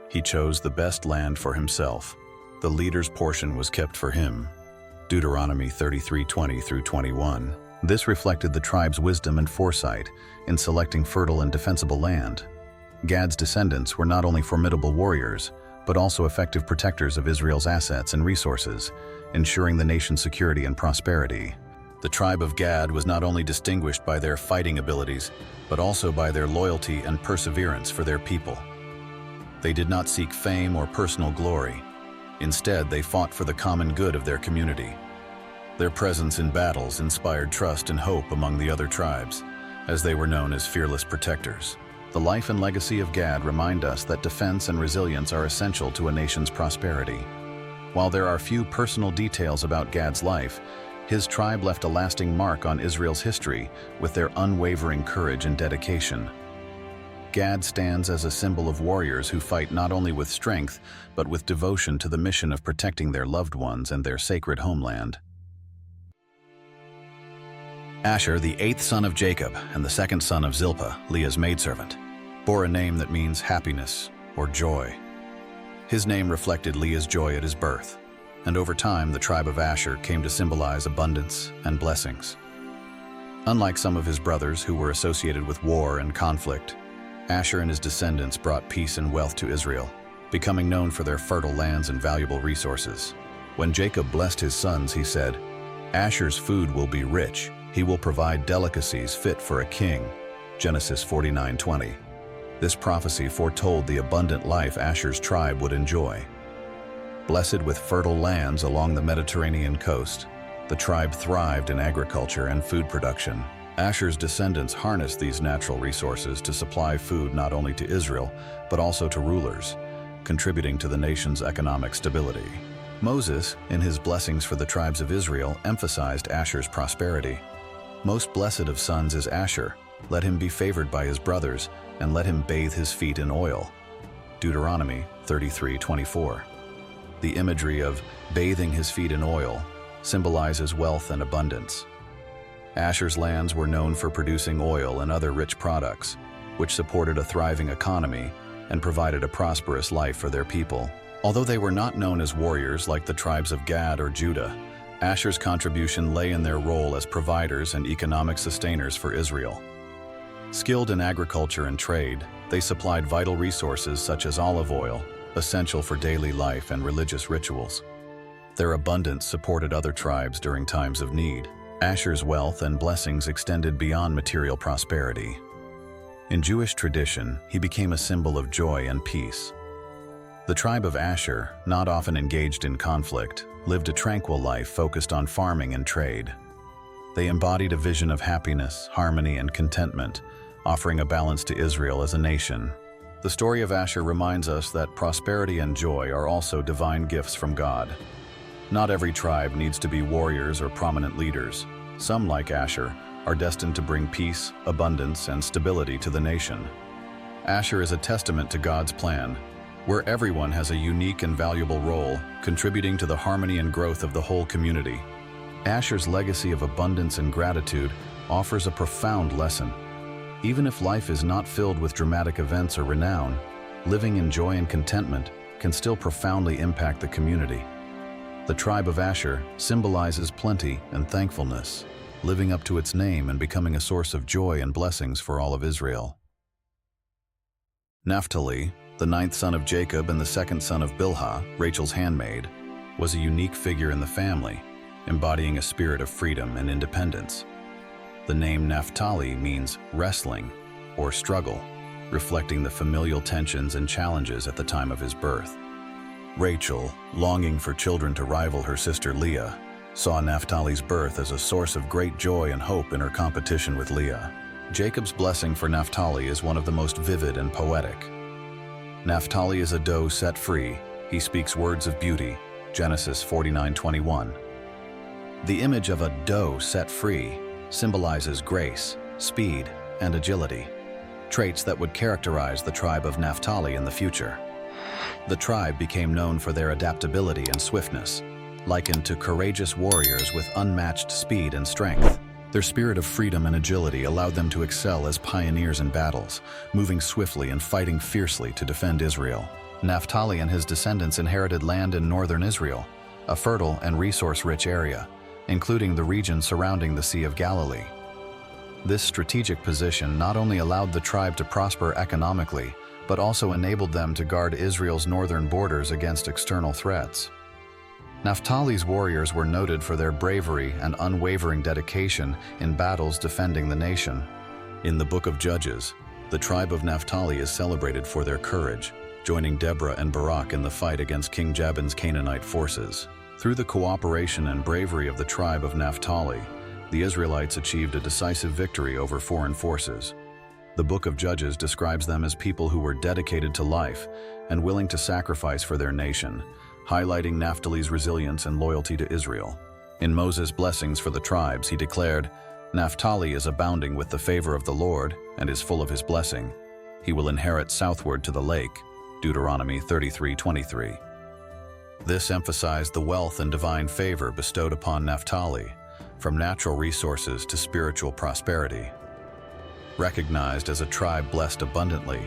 A: He chose the best land for himself. The leader's portion was kept for him." Deuteronomy 33:20-21. This reflected the tribe's wisdom and foresight in selecting fertile and defensible land. Gad's descendants were not only formidable warriors, but also effective protectors of Israel's assets and resources, ensuring the nation's security and prosperity. The tribe of Gad was not only distinguished by their fighting abilities, but also by their loyalty and perseverance for their people. They did not seek fame or personal glory. Instead, they fought for the common good of their community. Their presence in battles inspired trust and hope among the other tribes, as they were known as fearless protectors. The life and legacy of Gad remind us that defense and resilience are essential to a nation's prosperity. While there are few personal details about Gad's life, his tribe left a lasting mark on Israel's history with their unwavering courage and dedication. Gad stands as a symbol of warriors who fight not only with strength, but with devotion to the mission of protecting their loved ones and their sacred homeland. Asher, the eighth son of Jacob and the second son of Zilpah, Leah's maidservant, bore a name that means happiness or joy. His name reflected Leah's joy at his birth, and over time the tribe of Asher came to symbolize abundance and blessings. Unlike some of his brothers who were associated with war and conflict, Asher and his descendants brought peace and wealth to Israel, becoming known for their fertile lands and valuable resources. When Jacob blessed his sons, he said, "Asher's food will be rich. He will provide delicacies fit for a king." Genesis 49:20. This prophecy foretold the abundant life Asher's tribe would enjoy. Blessed with fertile lands along the Mediterranean coast, the tribe thrived in agriculture and food production. Asher's descendants harnessed these natural resources to supply food not only to Israel, but also to rulers, contributing to the nation's economic stability. Moses, in his blessings for the tribes of Israel, emphasized Asher's prosperity. "Most blessed of sons is Asher. Let him be favored by his brothers, and let him bathe his feet in oil." Deuteronomy 33:24. The imagery of bathing his feet in oil symbolizes wealth and abundance. Asher's lands were known for producing oil and other rich products, which supported a thriving economy and provided a prosperous life for their people. Although they were not known as warriors like the tribes of Gad or Judah, Asher's contribution lay in their role as providers and economic sustainers for Israel. Skilled in agriculture and trade, they supplied vital resources such as olive oil, essential for daily life and religious rituals. Their abundance supported other tribes during times of need. Asher's wealth and blessings extended beyond material prosperity. In Jewish tradition, he became a symbol of joy and peace. The tribe of Asher, not often engaged in conflict, lived a tranquil life focused on farming and trade. They embodied a vision of happiness, harmony, and contentment, offering a balance to Israel as a nation. The story of Asher reminds us that prosperity and joy are also divine gifts from God. Not every tribe needs to be warriors or prominent leaders. Some, like Asher, are destined to bring peace, abundance, and stability to the nation. Asher is a testament to God's plan, where everyone has a unique and valuable role, contributing to the harmony and growth of the whole community. Asher's legacy of abundance and gratitude offers a profound lesson. Even if life is not filled with dramatic events or renown, living in joy and contentment can still profoundly impact the community. The tribe of Asher symbolizes plenty and thankfulness, living up to its name and becoming a source of joy and blessings for all of Israel. Naphtali, the ninth son of Jacob and the second son of Bilhah, Rachel's handmaid, was a unique figure in the family, embodying a spirit of freedom and independence. The name Naphtali means wrestling or struggle, reflecting the familial tensions and challenges at the time of his birth. Rachel, longing for children to rival her sister Leah, saw Naphtali's birth as a source of great joy and hope in her competition with Leah. Jacob's blessing for Naphtali is one of the most vivid and poetic. Naphtali is a doe set free. He speaks words of beauty. Genesis 49:21. The image of a doe set free symbolizes grace, speed, and agility, traits that would characterize the tribe of Naphtali in the future. The tribe became known for their adaptability and swiftness, likened to courageous warriors with unmatched speed and strength. Their spirit of freedom and agility allowed them to excel as pioneers in battles, moving swiftly and fighting fiercely to defend Israel. Naphtali and his descendants inherited land in northern Israel, a fertile and resource-rich area, including the region surrounding the Sea of Galilee. This strategic position not only allowed the tribe to prosper economically, but also enabled them to guard Israel's northern borders against external threats. Naphtali's warriors were noted for their bravery and unwavering dedication in battles defending the nation. In the Book of Judges, the tribe of Naphtali is celebrated for their courage, joining Deborah and Barak in the fight against King Jabin's Canaanite forces. Through the cooperation and bravery of the tribe of Naphtali, the Israelites achieved a decisive victory over foreign forces. The Book of Judges describes them as people who were dedicated to life and willing to sacrifice for their nation, highlighting Naphtali's resilience and loyalty to Israel. In Moses' blessings for the tribes, he declared, "Naphtali is abounding with the favor of the Lord and is full of his blessing. He will inherit southward to the lake." Deuteronomy 33:23. This emphasized the wealth and divine favor bestowed upon Naphtali, from natural resources to spiritual prosperity. Recognized as a tribe blessed abundantly,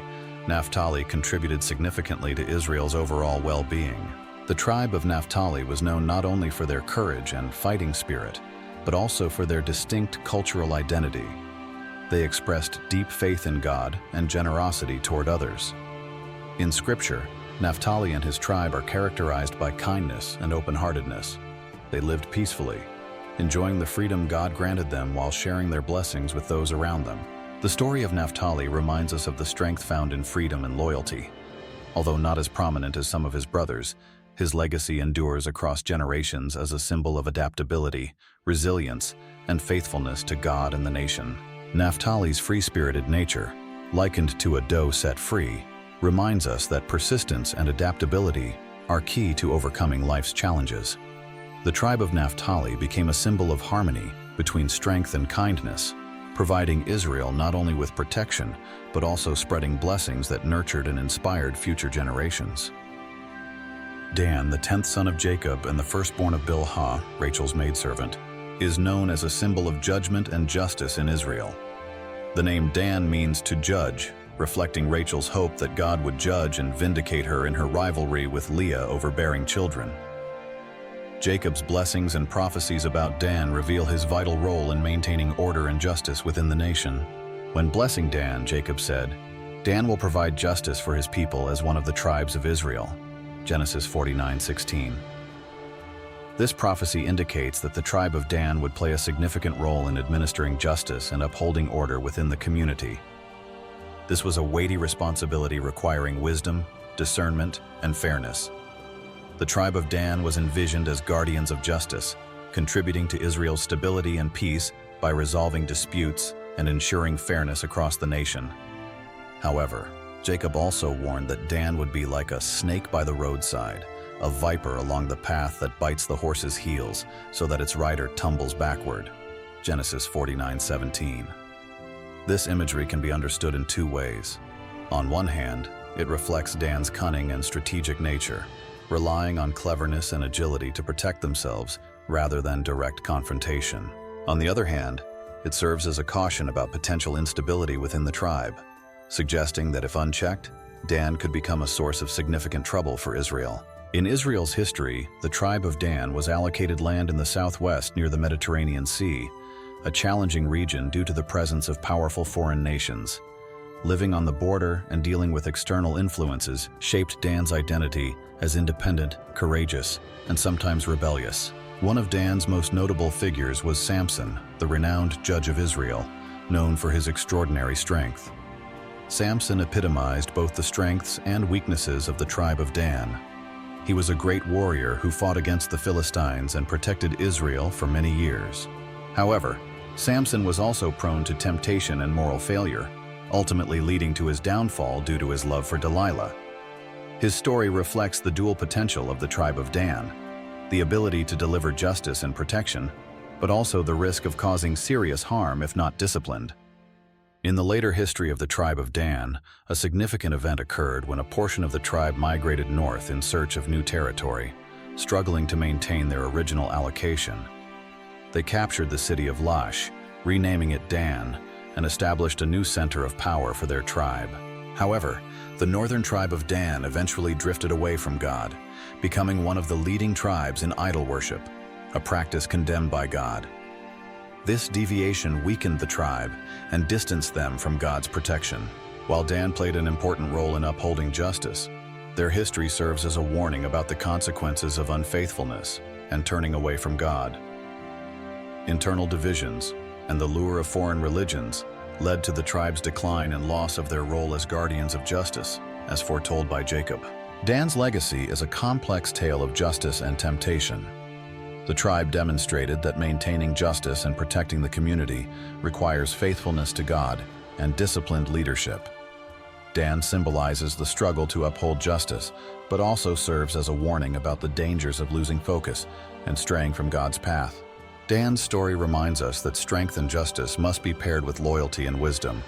A: Naphtali contributed significantly to Israel's overall well-being. The tribe of Naphtali was known not only for their courage and fighting spirit, but also for their distinct cultural identity. They expressed deep faith in God and generosity toward others. In Scripture, Naphtali and his tribe are characterized by kindness and open-heartedness. They lived peacefully, enjoying the freedom God granted them while sharing their blessings with those around them. The story of Naphtali reminds us of the strength found in freedom and loyalty. Although not as prominent as some of his brothers, his legacy endures across generations as a symbol of adaptability, resilience, and faithfulness to God and the nation. Naphtali's free-spirited nature, likened to a doe set free, reminds us that persistence and adaptability are key to overcoming life's challenges. The tribe of Naphtali became a symbol of harmony between strength and kindness, providing Israel not only with protection, but also spreading blessings that nurtured and inspired future generations. Dan, the 10th son of Jacob and the firstborn of Bilhah, Rachel's maidservant, is known as a symbol of judgment and justice in Israel. The name Dan means to judge, reflecting Rachel's hope that God would judge and vindicate her in her rivalry with Leah over bearing children. Jacob's blessings and prophecies about Dan reveal his vital role in maintaining order and justice within the nation. When blessing Dan, Jacob said, "Dan will provide justice for his people as one of the tribes of Israel." Genesis 49:16. This prophecy indicates that the tribe of Dan would play a significant role in administering justice and upholding order within the community. This was a weighty responsibility requiring wisdom, discernment, and fairness. The tribe of Dan was envisioned as guardians of justice, contributing to Israel's stability and peace by resolving disputes and ensuring fairness across the nation. However, Jacob also warned that Dan would be like a snake by the roadside, a viper along the path that bites the horse's heels so that its rider tumbles backward. Genesis 49:17. This imagery can be understood in two ways. On one hand, it reflects Dan's cunning and strategic nature, relying on cleverness and agility to protect themselves rather than direct confrontation. On the other hand, it serves as a caution about potential instability within the tribe, suggesting that if unchecked, Dan could become a source of significant trouble for Israel. In Israel's history, the tribe of Dan was allocated land in the southwest near the Mediterranean Sea, a challenging region due to the presence of powerful foreign nations. Living on the border and dealing with external influences shaped Dan's identity as independent, courageous, and sometimes rebellious. One of Dan's most notable figures was Samson, the renowned judge of Israel, known for his extraordinary strength. Samson epitomized both the strengths and weaknesses of the tribe of Dan. He was a great warrior who fought against the Philistines and protected Israel for many years. However, Samson was also prone to temptation and moral failure, ultimately leading to his downfall due to his love for Delilah. His story reflects the dual potential of the tribe of Dan, the ability to deliver justice and protection, but also the risk of causing serious harm if not disciplined. In the later history of the tribe of Dan, a significant event occurred when a portion of the tribe migrated north in search of new territory, struggling to maintain their original allocation. They captured the city of Lash, renaming it Dan, and established a new center of power for their tribe. However, the northern tribe of Dan eventually drifted away from God, becoming one of the leading tribes in idol worship, a practice condemned by God. This deviation weakened the tribe and distanced them from God's protection. While Dan played an important role in upholding justice, their history serves as a warning about the consequences of unfaithfulness and turning away from God. Internal divisions and the lure of foreign religions led to the tribe's decline and loss of their role as guardians of justice, as foretold by Jacob. Dan's legacy is a complex tale of justice and temptation. The tribe demonstrated that maintaining justice and protecting the community requires faithfulness to God and disciplined leadership. Dan symbolizes the struggle to uphold justice, but also serves as a warning about the dangers of losing focus and straying from God's path. Dan's story reminds us that strength and justice must be paired with loyalty and wisdom.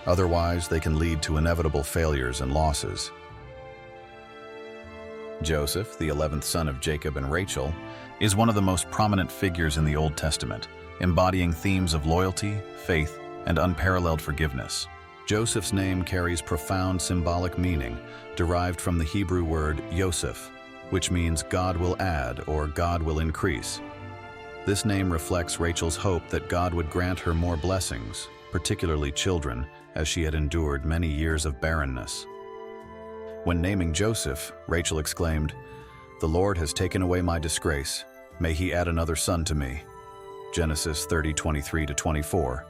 A: Otherwise, they can lead to inevitable failures and losses. Joseph, the 11th son of Jacob and Rachel, is one of the most prominent figures in the Old Testament, embodying themes of loyalty, faith, and unparalleled forgiveness. Joseph's name carries profound symbolic meaning, derived from the Hebrew word Yosef, which means God will add or God will increase. This name reflects Rachel's hope that God would grant her more blessings, particularly children, as she had endured many years of barrenness. When naming Joseph, Rachel exclaimed, "The Lord has taken away my disgrace. May he add another son to me." Genesis 30:23-24.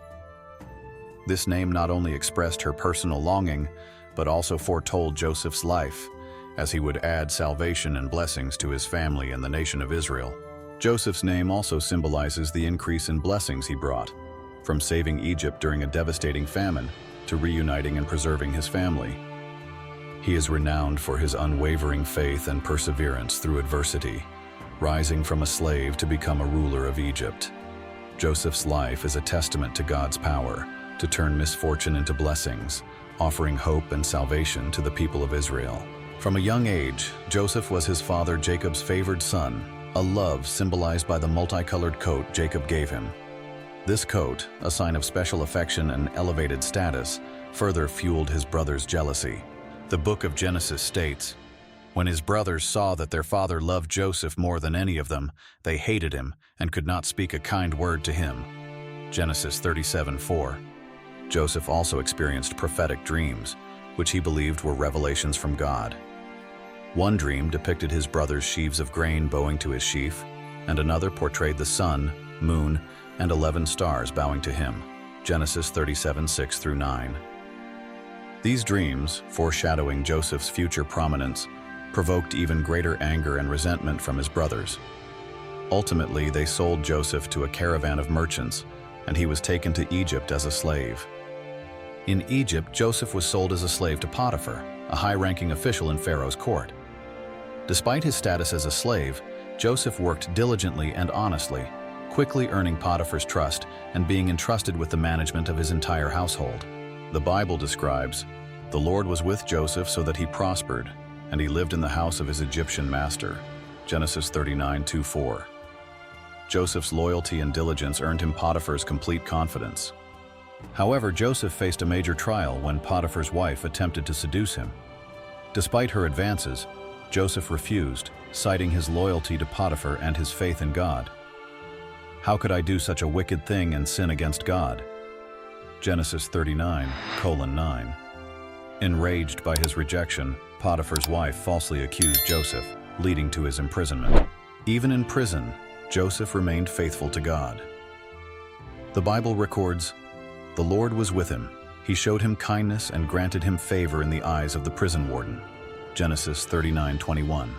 A: This name not only expressed her personal longing, but also foretold Joseph's life, as he would add salvation and blessings to his family and the nation of Israel. Joseph's name also symbolizes the increase in blessings he brought, from saving Egypt during a devastating famine to reuniting and preserving his family. He is renowned for his unwavering faith and perseverance through adversity, rising from a slave to become a ruler of Egypt. Joseph's life is a testament to God's power to turn misfortune into blessings, offering hope and salvation to the people of Israel. From a young age, Joseph was his father Jacob's favored son, a love symbolized by the multicolored coat Jacob gave him. This coat, a sign of special affection and elevated status, further fueled his brother's jealousy. The book of Genesis states, "When his brothers saw that their father loved Joseph more than any of them, they hated him and could not speak a kind word to him." Genesis 37:4. Joseph also experienced prophetic dreams, which he believed were revelations from God. One dream depicted his brother's sheaves of grain bowing to his sheaf, and another portrayed the sun, moon, and 11 stars bowing to him. Genesis 37:6-9. These dreams, foreshadowing Joseph's future prominence, provoked even greater anger and resentment from his brothers. Ultimately, they sold Joseph to a caravan of merchants, and he was taken to Egypt as a slave. In Egypt, Joseph was sold as a slave to Potiphar, a high-ranking official in Pharaoh's court. Despite his status as a slave, Joseph worked diligently and honestly, quickly earning Potiphar's trust and being entrusted with the management of his entire household. The Bible describes, "The Lord was with Joseph so that he prospered, and he lived in the house of his Egyptian master." Genesis 39:2-4. Joseph's loyalty and diligence earned him Potiphar's complete confidence. However, Joseph faced a major trial when Potiphar's wife attempted to seduce him. Despite her advances, Joseph refused, citing his loyalty to Potiphar and his faith in God. "How could I do such a wicked thing and sin against God?" Genesis 39:9. Enraged by his rejection, Potiphar's wife falsely accused Joseph, leading to his imprisonment. Even in prison, Joseph remained faithful to God. The Bible records, "The Lord was with him. He showed him kindness and granted him favor in the eyes of the prison warden." Genesis 39:21.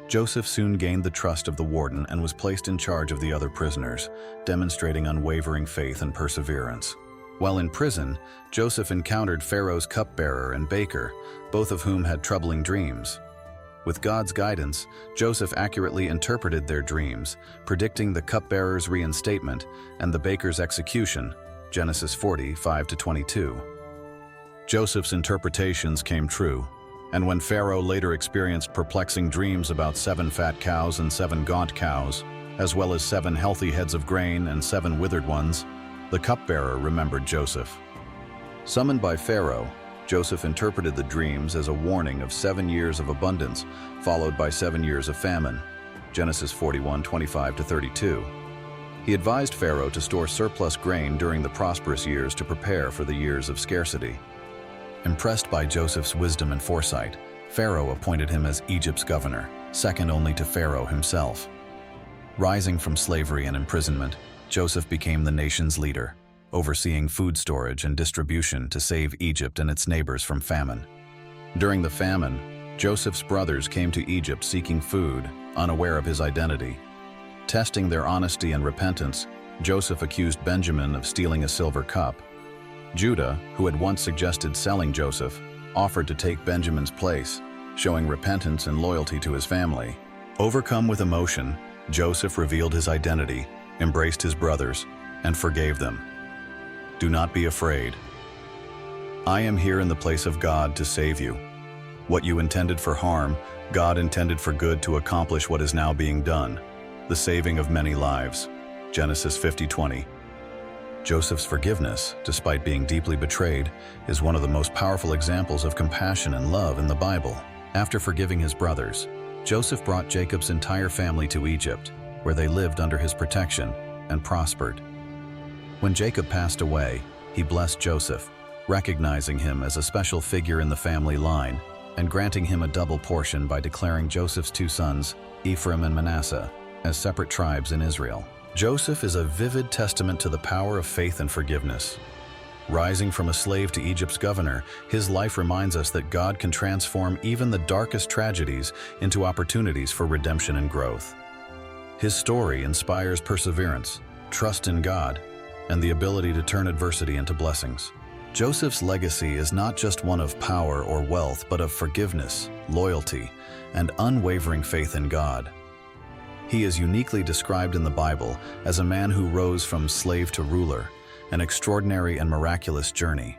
A: Joseph soon gained the trust of the warden and was placed in charge of the other prisoners, demonstrating unwavering faith and perseverance. While in prison, Joseph encountered Pharaoh's cupbearer and baker, both of whom had troubling dreams. With God's guidance, Joseph accurately interpreted their dreams, predicting the cupbearer's reinstatement and the baker's execution. Genesis 40:5-22. Joseph's interpretations came true, and when Pharaoh later experienced perplexing dreams about 7 fat cows and 7 gaunt cows, as well as 7 healthy heads of grain and 7 withered ones, the cupbearer remembered Joseph. Summoned by Pharaoh, Joseph interpreted the dreams as a warning of 7 years of abundance, followed by 7 years of famine. Genesis 41:25-32. He advised Pharaoh to store surplus grain during the prosperous years to prepare for the years of scarcity. Impressed by Joseph's wisdom and foresight, Pharaoh appointed him as Egypt's governor, second only to Pharaoh himself. Rising from slavery and imprisonment, Joseph became the nation's leader, overseeing food storage and distribution to save Egypt and its neighbors from famine. During the famine, Joseph's brothers came to Egypt seeking food, unaware of his identity. Testing their honesty and repentance, Joseph accused Benjamin of stealing a silver cup. Judah, who had once suggested selling Joseph, offered to take Benjamin's place, showing repentance and loyalty to his family. Overcome with emotion, Joseph revealed his identity, embraced his brothers, and forgave them. "Do not be afraid. I am here in the place of God to save you. What you intended for harm, God intended for good to accomplish what is now being done, the saving of many lives." Genesis 50:20. Joseph's forgiveness, despite being deeply betrayed, is one of the most powerful examples of compassion and love in the Bible. After forgiving his brothers, Joseph brought Jacob's entire family to Egypt, where they lived under his protection and prospered. When Jacob passed away, he blessed Joseph, recognizing him as a special figure in the family line and granting him a double portion by declaring Joseph's two sons, Ephraim and Manasseh, as separate tribes in Israel. Joseph is a vivid testament to the power of faith and forgiveness. Rising from a slave to Egypt's governor, his life reminds us that God can transform even the darkest tragedies into opportunities for redemption and growth. His story inspires perseverance, trust in God, and the ability to turn adversity into blessings. Joseph's legacy is not just one of power or wealth, but of forgiveness, loyalty, and unwavering faith in God. He is uniquely described in the Bible as a man who rose from slave to ruler, an extraordinary and miraculous journey.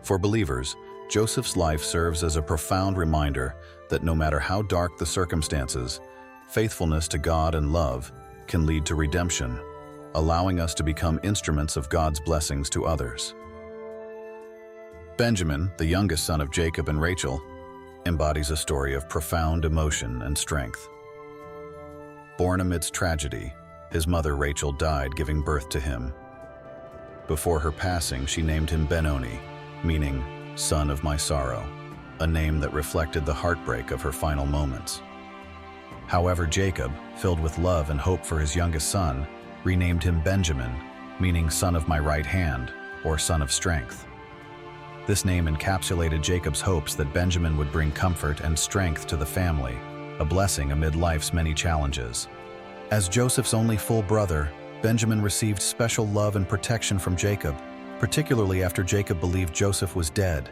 A: For believers, Joseph's life serves as a profound reminder that no matter how dark the circumstances, faithfulness to God and love can lead to redemption, allowing us to become instruments of God's blessings to others. Benjamin, the youngest son of Jacob and Rachel, embodies a story of profound emotion and strength. Born amidst tragedy, his mother Rachel died giving birth to him. Before her passing, she named him Benoni, meaning son of my sorrow, a name that reflected the heartbreak of her final moments. However, Jacob, filled with love and hope for his youngest son, renamed him Benjamin, meaning son of my right hand, or son of strength. This name encapsulated Jacob's hopes that Benjamin would bring comfort and strength to the family, a blessing amid life's many challenges. As Joseph's only full brother, Benjamin received special love and protection from Jacob, particularly after Jacob believed Joseph was dead.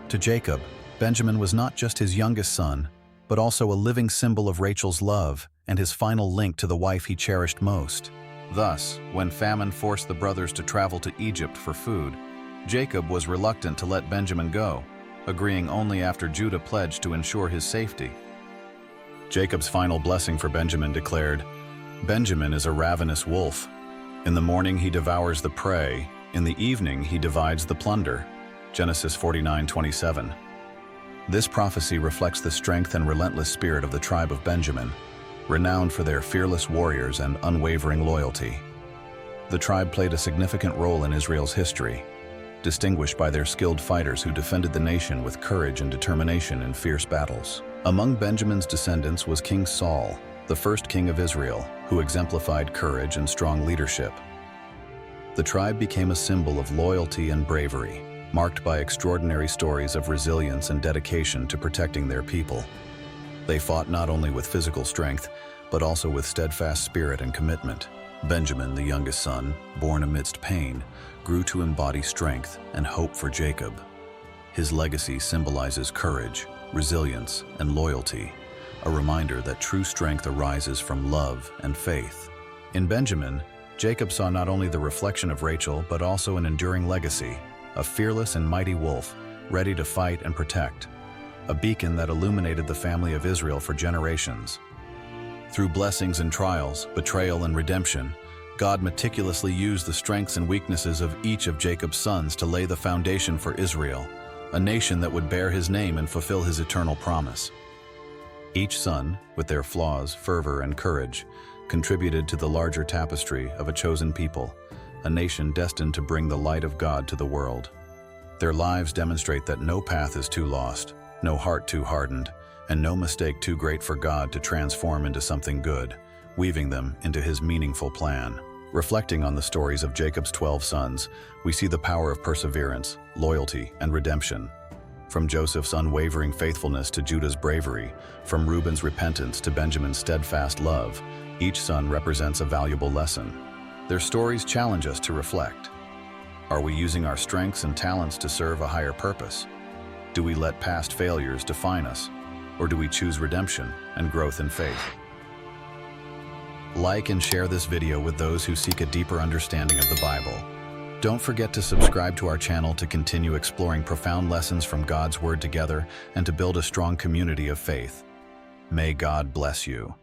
A: To Jacob, Benjamin was not just his youngest son, but also a living symbol of Rachel's love and his final link to the wife he cherished most. Thus, when famine forced the brothers to travel to Egypt for food, Jacob was reluctant to let Benjamin go, agreeing only after Judah pledged to ensure his safety. Jacob's final blessing for Benjamin declared, "Benjamin is a ravenous wolf. In the morning he devours the prey, in the evening he divides the plunder." Genesis 49:27. This prophecy reflects the strength and relentless spirit of the tribe of Benjamin, renowned for their fearless warriors and unwavering loyalty. The tribe played a significant role in Israel's history, distinguished by their skilled fighters who defended the nation with courage and determination in fierce battles. Among Benjamin's descendants was King Saul, the first king of Israel, who exemplified courage and strong leadership. The tribe became a symbol of loyalty and bravery, marked by extraordinary stories of resilience and dedication to protecting their people. They fought not only with physical strength, but also with steadfast spirit and commitment. Benjamin, the youngest son, born amidst pain, grew to embody strength and hope for Jacob. His legacy symbolizes courage, resilience, and loyalty, a reminder that true strength arises from love and faith. In Benjamin, Jacob saw not only the reflection of Rachel, but also an enduring legacy, a fearless and mighty wolf, ready to fight and protect, a beacon that illuminated the family of Israel for generations. Through blessings and trials, betrayal and redemption, God meticulously used the strengths and weaknesses of each of Jacob's sons to lay the foundation for Israel, a nation that would bear his name and fulfill his eternal promise. Each son, with their flaws, fervor, and courage, contributed to the larger tapestry of a chosen people, a nation destined to bring the light of God to the world. Their lives demonstrate that no path is too lost, no heart too hardened, and no mistake too great for God to transform into something good, weaving them into his meaningful plan. Reflecting on the stories of Jacob's 12 sons, we see the power of perseverance, loyalty, and redemption. From Joseph's unwavering faithfulness to Judah's bravery, from Reuben's repentance to Benjamin's steadfast love, each son represents a valuable lesson. Their stories challenge us to reflect. Are we using our strengths and talents to serve a higher purpose? Do we let past failures define us, or do we choose redemption and growth in faith? Like and share this video with those who seek a deeper understanding of the Bible. Don't forget to subscribe to our channel to continue exploring profound lessons from God's Word together and to build a strong community of faith. May God bless you.